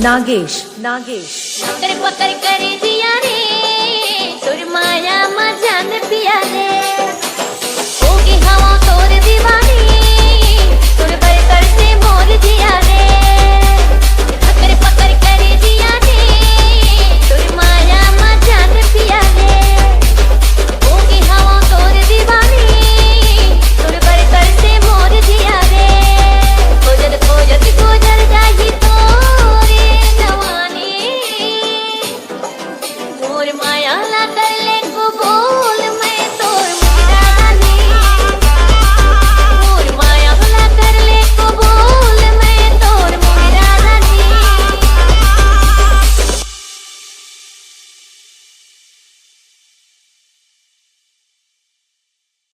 नागेश नागेश पकड़ पकड़ कर दिया रे तुर माया मजान पिया रे होगी हवा तोर दीवानी तुर पर कर से मोर दिया रे पकड़ पकड़ कर दिया रे तुर माया मजान पिया रे होगी हवा तोर दीवानी तुर पर कर से मोर दिया रे खोजत खोजत गुजर जाही तोरे जवानी मोर माया ला कर ले को बोल